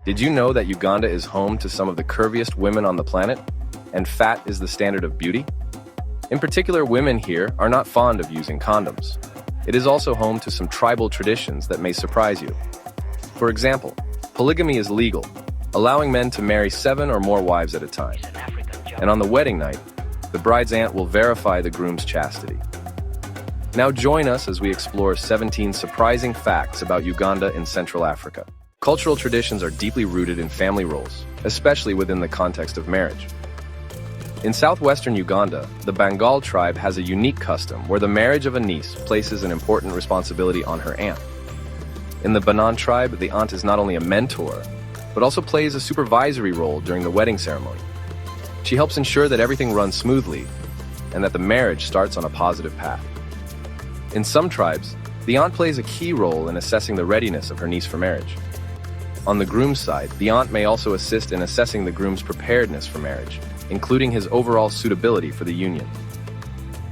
Did you know that Uganda is home to some of the curviest women on the planet, and fat is the standard of beauty? In particular, women here are not fond of using condoms. It is also home to some tribal traditions that may surprise you. For example, polygamy is legal, allowing men to marry 7 or more wives at a time. And on the wedding night, the bride's aunt will verify the groom's chastity. Now join us as we explore 17 surprising facts about Uganda in Central Africa. Cultural traditions are deeply rooted in family roles, especially within the context of marriage. In southwestern Uganda, the Bengal tribe has a unique custom where the marriage of a niece places an important responsibility on her aunt. In the Banan tribe, the aunt is not only a mentor, but also plays a supervisory role during the wedding ceremony. She helps ensure that everything runs smoothly and that the marriage starts on a positive path. In some tribes, the aunt plays a key role in assessing the readiness of her niece for marriage. On the groom's side, the aunt may also assist in assessing the groom's preparedness for marriage, including his overall suitability for the union.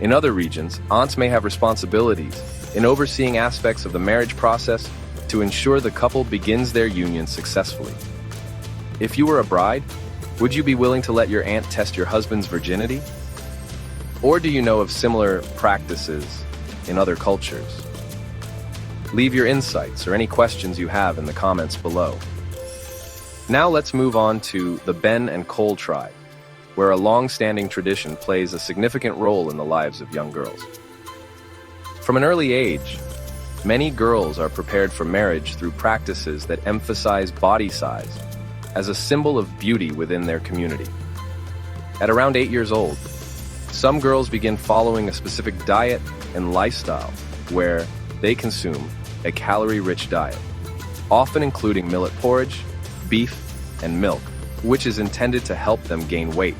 In other regions, aunts may have responsibilities in overseeing aspects of the marriage process to ensure the couple begins their union successfully. If you were a bride, would you be willing to let your aunt test your husband's virginity? Or do you know of similar practices in other cultures? Leave your insights or any questions you have in the comments below. Now let's move on to the Ben and Cole tribe, where a long-standing tradition plays a significant role in the lives of young girls. From an early age, many girls are prepared for marriage through practices that emphasize body size as a symbol of beauty within their community. At around 8 years old, some girls begin following a specific diet and lifestyle where they consume a calorie-rich diet, often including millet porridge, beef, and milk, which is intended to help them gain weight.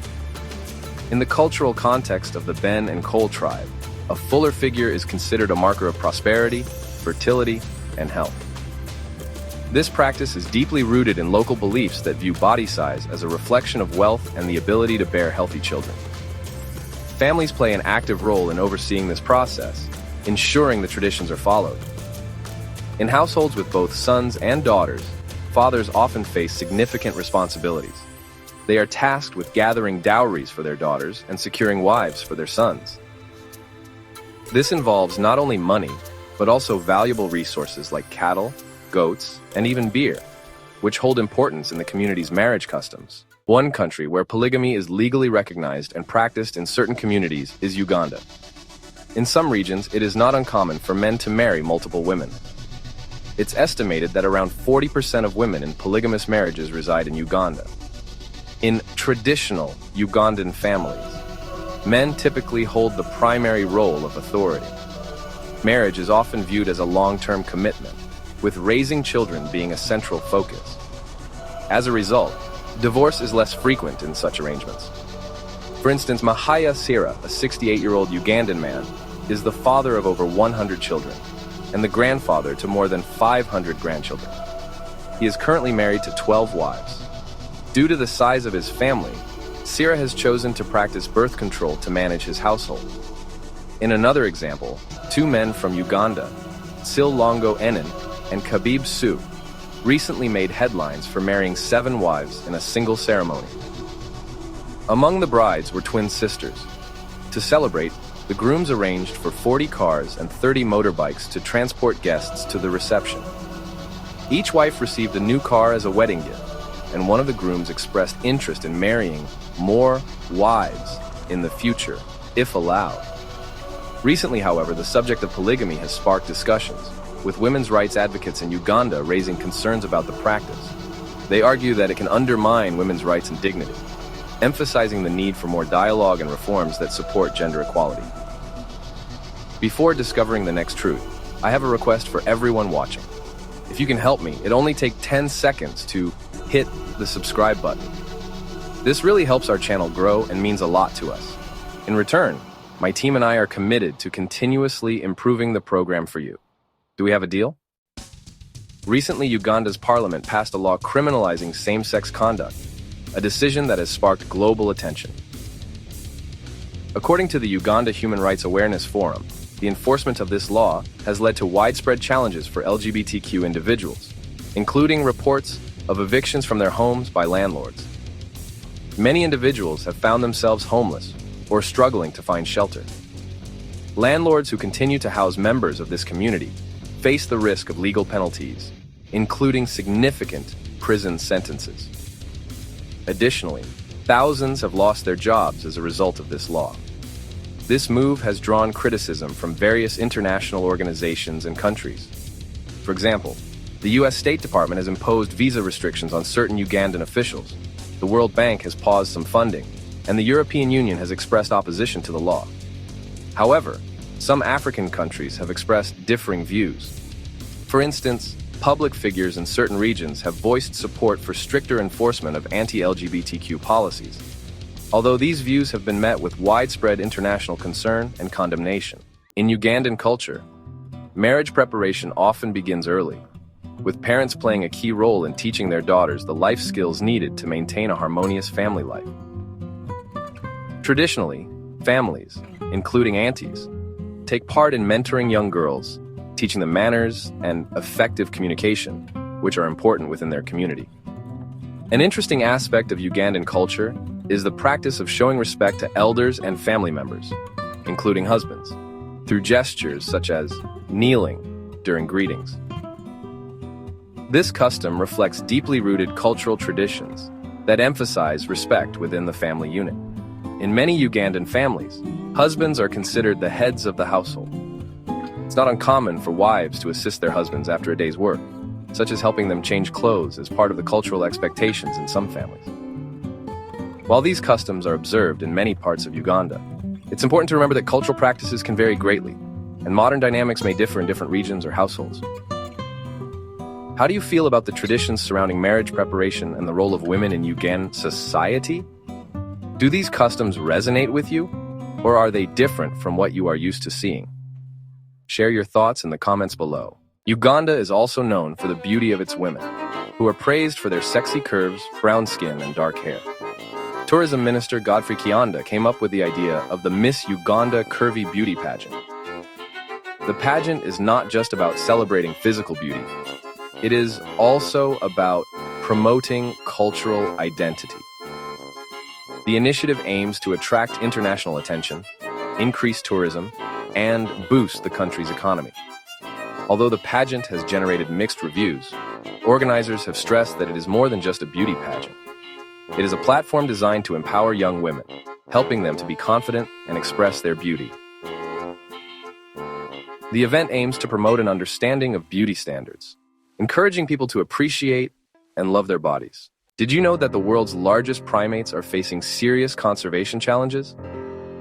In the cultural context of the Ben and Cole tribe, a fuller figure is considered a marker of prosperity, fertility, and health. This practice is deeply rooted in local beliefs that view body size as a reflection of wealth and the ability to bear healthy children. Families play an active role in overseeing this process, ensuring the traditions are followed. In households with both sons and daughters, fathers often face significant responsibilities. They are tasked with gathering dowries for their daughters and securing wives for their sons. This involves not only money, but also valuable resources like cattle, goats, and even beer, which hold importance in the community's marriage customs. One country where polygamy is legally recognized and practiced in certain communities is Uganda. In some regions, it is not uncommon for men to marry multiple women. It's estimated that around 40% of women in polygamous marriages reside in Uganda. In traditional Ugandan families, men typically hold the primary role of authority. Marriage is often viewed as a long-term commitment, with raising children being a central focus. As a result, divorce is less frequent in such arrangements. For instance, Mahaya Sira, a 68-year-old Ugandan man, is the father of over 100 children and the grandfather to more than 500 grandchildren. He is currently married to 12 wives. Due to the size of his family, Sira has chosen to practice birth control to manage his household. In another example, 2 men from Uganda, Silongo Enin and Kabib Su, recently made headlines for marrying 7 wives in a single ceremony. Among the brides were twin sisters. To celebrate, the grooms arranged for 40 cars and 30 motorbikes to transport guests to the reception. Each wife received a new car as a wedding gift, and one of the grooms expressed interest in marrying more wives in the future, if allowed. Recently, however, the subject of polygamy has sparked discussions, with women's rights advocates in Uganda raising concerns about the practice. They argue that it can undermine women's rights and dignity, emphasizing the need for more dialogue and reforms that support gender equality. Before discovering the next truth, I have a request for everyone watching. If you can help me, it only takes 10 seconds to hit the subscribe button. This really helps our channel grow and means a lot to us. In return, my team and I are committed to continuously improving the program for you. Do we have a deal? Recently, Uganda's parliament passed a law criminalizing same-sex conduct, a decision that has sparked global attention. According to the Uganda Human Rights Awareness Forum, the enforcement of this law has led to widespread challenges for LGBTQ individuals, including reports of evictions from their homes by landlords. Many individuals have found themselves homeless or struggling to find shelter. Landlords who continue to house members of this community face the risk of legal penalties, including significant prison sentences. Additionally, thousands have lost their jobs as a result of this law. This move has drawn criticism from various international organizations and countries. For example, the U.S. State Department has imposed visa restrictions on certain Ugandan officials. The World Bank has paused some funding, and the European Union has expressed opposition to the law. However, some African countries have expressed differing views. For instance, public figures in certain regions have voiced support for stricter enforcement of anti-LGBTQ policies, although these views have been met with widespread international concern and condemnation. In Ugandan culture, marriage preparation often begins early, with parents playing a key role in teaching their daughters the life skills needed to maintain a harmonious family life. Traditionally, families, including aunties, take part in mentoring young girls, teaching them manners and effective communication, which are important within their community. An interesting aspect of Ugandan culture is the practice of showing respect to elders and family members, including husbands, through gestures such as kneeling during greetings. This custom reflects deeply rooted cultural traditions that emphasize respect within the family unit. In many Ugandan families, husbands are considered the heads of the household. It's not uncommon for wives to assist their husbands after a day's work, such as helping them change clothes as part of the cultural expectations in some families. While these customs are observed in many parts of Uganda, it's important to remember that cultural practices can vary greatly, and modern dynamics may differ in different regions or households. How do you feel about the traditions surrounding marriage preparation and the role of women in Ugandan society? Do these customs resonate with you, or are they different from what you are used to seeing? Share your thoughts in the comments below. Uganda is also known for the beauty of its women, who are praised for their sexy curves, brown skin, and dark hair. Tourism Minister Godfrey Kianda came up with the idea of the Miss Uganda Curvy Beauty Pageant. The pageant is not just about celebrating physical beauty. It is also about promoting cultural identity. The initiative aims to attract international attention, increase tourism, and boost the country's economy. Although the pageant has generated mixed reviews, organizers have stressed that it is more than just a beauty pageant. It is a platform designed to empower young women, helping them to be confident and express their beauty. The event aims to promote an understanding of beauty standards, encouraging people to appreciate and love their bodies. Did you know that the world's largest primates are facing serious conservation challenges?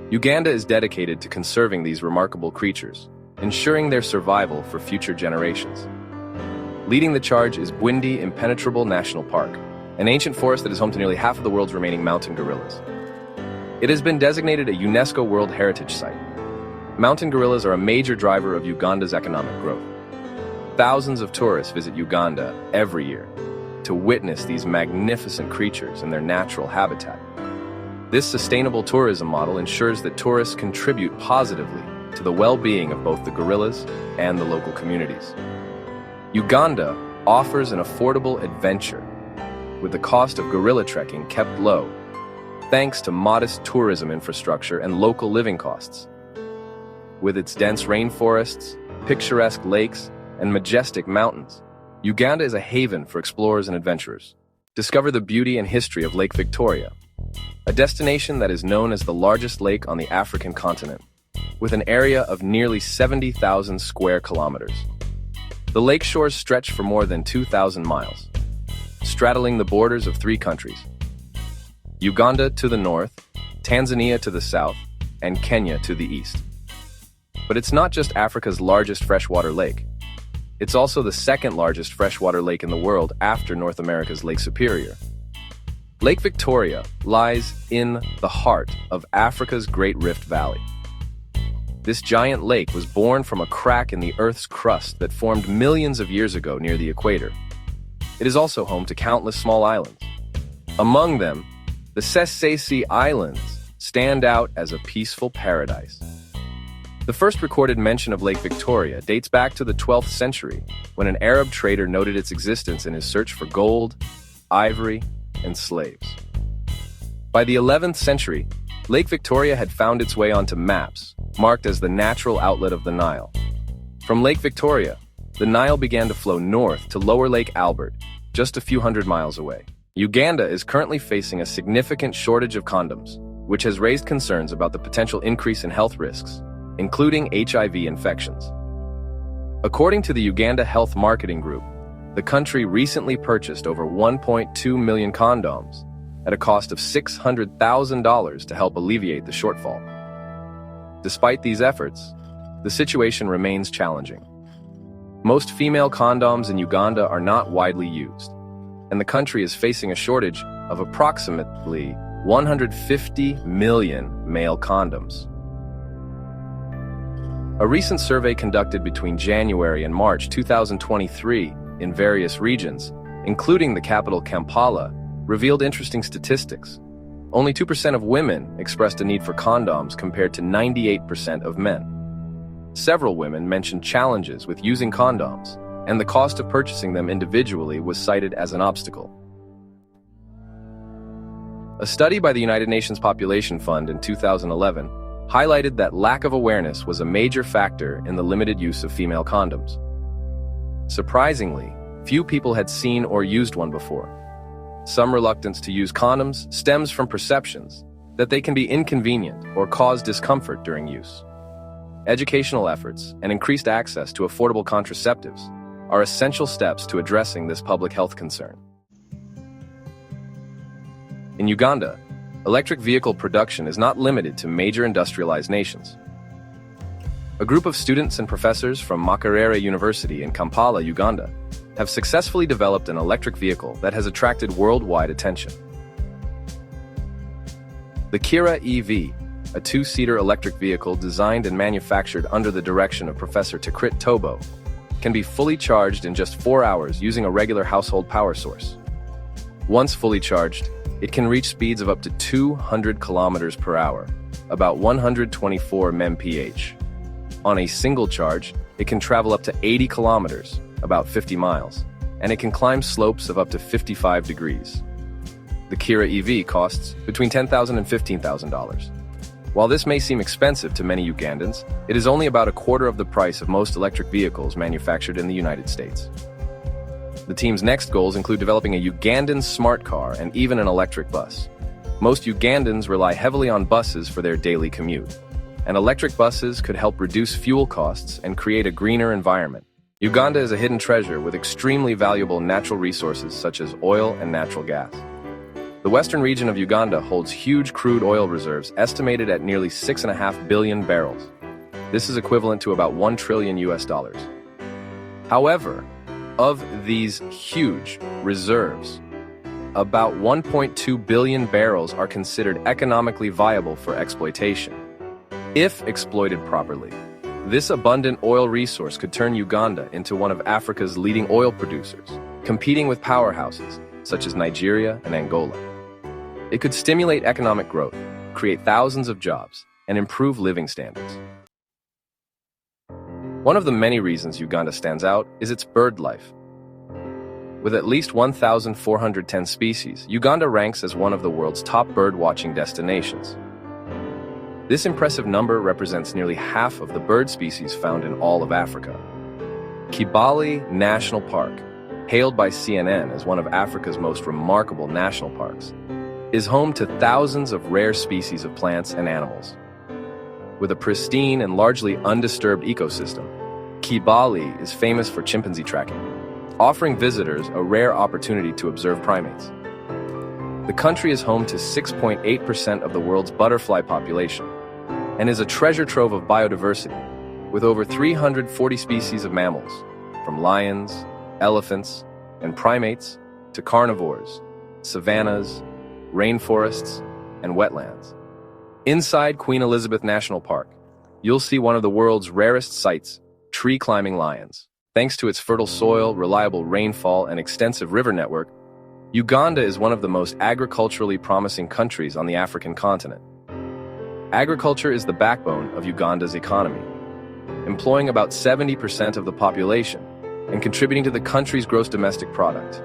Uganda is dedicated to conserving these remarkable creatures, ensuring their survival for future generations. Leading the charge is Bwindi Impenetrable National Park, an ancient forest that is home to nearly half of the world's remaining mountain gorillas. It has been designated a UNESCO World Heritage Site. Mountain gorillas are a major driver of Uganda's economic growth. Thousands of tourists visit Uganda every year to witness these magnificent creatures in their natural habitat. This sustainable tourism model ensures that tourists contribute positively to the well-being of both the gorillas and the local communities. Uganda offers an affordable adventure, with the cost of gorilla trekking kept low, thanks to modest tourism infrastructure and local living costs. With its dense rainforests, picturesque lakes, and majestic mountains, Uganda is a haven for explorers and adventurers. Discover the beauty and history of Lake Victoria, a destination that is known as the largest lake on the African continent, with an area of nearly 70,000 square kilometers. The lake shores stretch for more than 2,000 miles, straddling the borders of 3 countries: Uganda to the north, Tanzania to the south, and Kenya to the east. But it's not just Africa's largest freshwater lake. It's also the second largest freshwater lake in the world after North America's Lake Superior. Lake Victoria lies in the heart of Africa's Great Rift Valley. This giant lake was born from a crack in the Earth's crust that formed millions of years ago near the equator. It is also home to countless small islands. Among them, the Sesesi Islands stand out as a peaceful paradise. The first recorded mention of Lake Victoria dates back to the 12th century, when an Arab trader noted its existence in his search for gold, ivory, and slaves. By the 11th century, Lake Victoria had found its way onto maps, marked as the natural outlet of the Nile. From Lake Victoria, the Nile began to flow north to Lower Lake Albert, just a few hundred miles away. Uganda is currently facing a significant shortage of condoms, which has raised concerns about the potential increase in health risks, including HIV infections. According to the Uganda Health Marketing Group, the country recently purchased over 1.2 million condoms at a cost of $600,000 to help alleviate the shortfall. Despite these efforts, the situation remains challenging. Most female condoms in Uganda are not widely used, and the country is facing a shortage of approximately 150 million male condoms. A recent survey conducted between January and March 2023 in various regions, including the capital Kampala, revealed interesting statistics. Only 2% of women expressed a need for condoms compared to 98% of men. Several women mentioned challenges with using condoms, and the cost of purchasing them individually was cited as an obstacle. A study by the United Nations Population Fund in 2011 highlighted that lack of awareness was a major factor in the limited use of female condoms. Surprisingly, few people had seen or used one before. Some reluctance to use condoms stems from perceptions that they can be inconvenient or cause discomfort during use. Educational efforts and increased access to affordable contraceptives are essential steps to addressing this public health concern. In Uganda, electric vehicle production is not limited to major industrialized nations. A group of students and professors from Makerere University in Kampala, Uganda, have successfully developed an electric vehicle that has attracted worldwide attention. The Kira EV, a two-seater electric vehicle designed and manufactured under the direction of Professor Takrit Tobo, can be fully charged in just 4 hours using a regular household power source. Once fully charged, it can reach speeds of up to 200 kilometers per hour, about 124 mph. On a single charge, it can travel up to 80 kilometers, about 50 miles, and it can climb slopes of up to 55 degrees. The Kira EV costs between $10,000 and $15,000. While this may seem expensive to many Ugandans, it is only about a quarter of the price of most electric vehicles manufactured in the United States. The team's next goals include developing a Ugandan smart car and even an electric bus. Most Ugandans rely heavily on buses for their daily commute, and electric buses could help reduce fuel costs and create a greener environment. Uganda is a hidden treasure with extremely valuable natural resources such as oil and natural gas. The western region of Uganda holds huge crude oil reserves estimated at nearly 6.5 billion barrels. This is equivalent to about $1 trillion. However, of these huge reserves, about 1.2 billion barrels are considered economically viable for exploitation. If exploited properly, this abundant oil resource could turn Uganda into one of Africa's leading oil producers, competing with powerhouses such as Nigeria and Angola. It could stimulate economic growth, create thousands of jobs, and improve living standards. One of the many reasons Uganda stands out is its bird life. With at least 1,410 species, Uganda ranks as one of the world's top bird-watching destinations. This impressive number represents nearly half of the bird species found in all of Africa. Kibale National Park, hailed by CNN as one of Africa's most remarkable national parks, is home to thousands of rare species of plants and animals. With a pristine and largely undisturbed ecosystem, Kibale is famous for chimpanzee tracking, offering visitors a rare opportunity to observe primates. The country is home to 6.8% of the world's butterfly population and is a treasure trove of biodiversity, with over 340 species of mammals, from lions, elephants, and primates to carnivores, savannas, rainforests, and wetlands. Inside Queen Elizabeth National Park, you'll see one of the world's rarest sights, tree-climbing lions. Thanks to its fertile soil, reliable rainfall, and extensive river network, Uganda is one of the most agriculturally promising countries on the African continent. Agriculture is the backbone of Uganda's economy, employing about 70% of the population and contributing to the country's gross domestic product.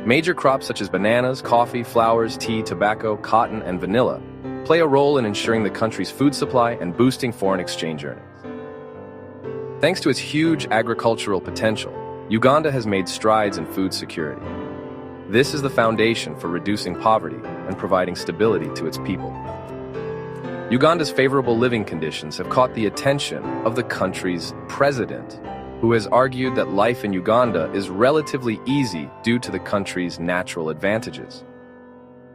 Major crops such as bananas, coffee, flowers, tea, tobacco, cotton, and vanilla play a role in ensuring the country's food supply and boosting foreign exchange earnings. Thanks to its huge agricultural potential, Uganda has made strides in food security. This is the foundation for reducing poverty and providing stability to its people. Uganda's favorable living conditions have caught the attention of the country's president, who has argued that life in Uganda is relatively easy due to the country's natural advantages.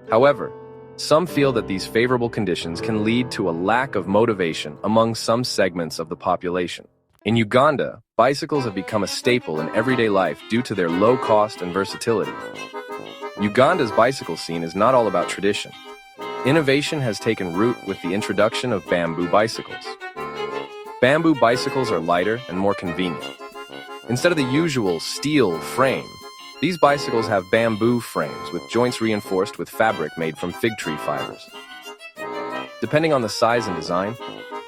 However, some feel that these favorable conditions can lead to a lack of motivation among some segments of the population. In Uganda, bicycles have become a staple in everyday life due to their low cost and versatility. Uganda's bicycle scene is not all about tradition. Innovation has taken root with the introduction of bamboo bicycles. Bamboo bicycles are lighter and more convenient. Instead of the usual steel frame, these bicycles have bamboo frames with joints reinforced with fabric made from fig tree fibers. Depending on the size and design,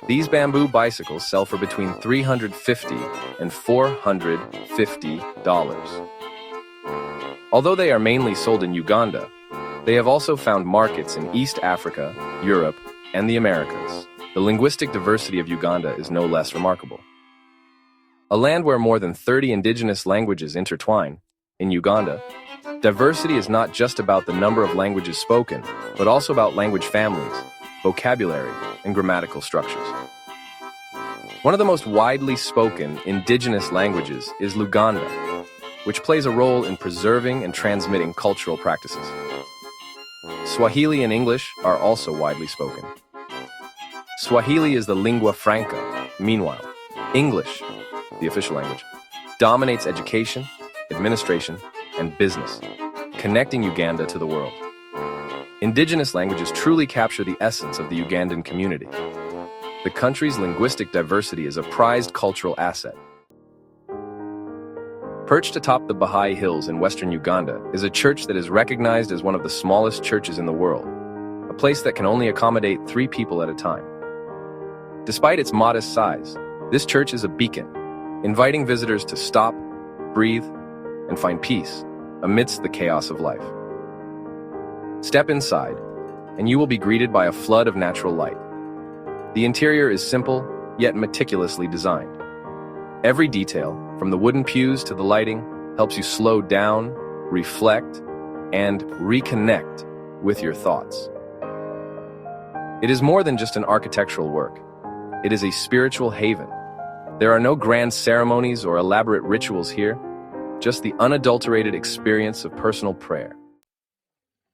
these bamboo bicycles sell for between $350 and $450. Although they are mainly sold in Uganda, they have also found markets in East Africa, Europe, and the Americas. The linguistic diversity of Uganda is no less remarkable. A land where more than 30 indigenous languages intertwine, in Uganda, diversity is not just about the number of languages spoken, but also about language families, vocabulary, and grammatical structures. One of the most widely spoken indigenous languages is Luganda, which plays a role in preserving and transmitting cultural practices. Swahili and English are also widely spoken. Swahili is the lingua franca. Meanwhile, English, the official language, dominates education, administration, and business, connecting Uganda to the world. Indigenous languages truly capture the essence of the Ugandan community. The country's linguistic diversity is a prized cultural asset. Perched atop the Baha'i Hills in western Uganda is a church that is recognized as one of the smallest churches in the world, a place that can only accommodate 3 people at a time. Despite its modest size, this church is a beacon, inviting visitors to stop, breathe, and find peace amidst the chaos of life. Step inside, and you will be greeted by a flood of natural light. The interior is simple, yet meticulously designed. Every detail, from the wooden pews to the lighting, helps you slow down, reflect, and reconnect with your thoughts. It is more than just an architectural work. It is a spiritual haven. There are no grand ceremonies or elaborate rituals here, just the unadulterated experience of personal prayer.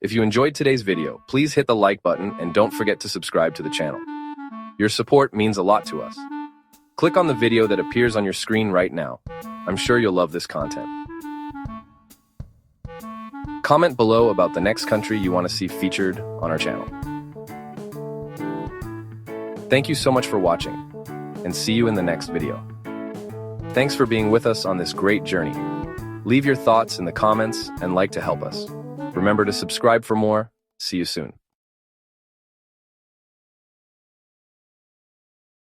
If you enjoyed today's video, please hit the like button and don't forget to subscribe to the channel. Your support means a lot to us. Click on the video that appears on your screen right now. I'm sure you'll love this content. Comment below about the next country you want to see featured on our channel. Thank you so much for watching, and see you in the next video. Thanks for being with us on this great journey. Leave your thoughts in the comments and like to help us. Remember to subscribe for more. See you soon.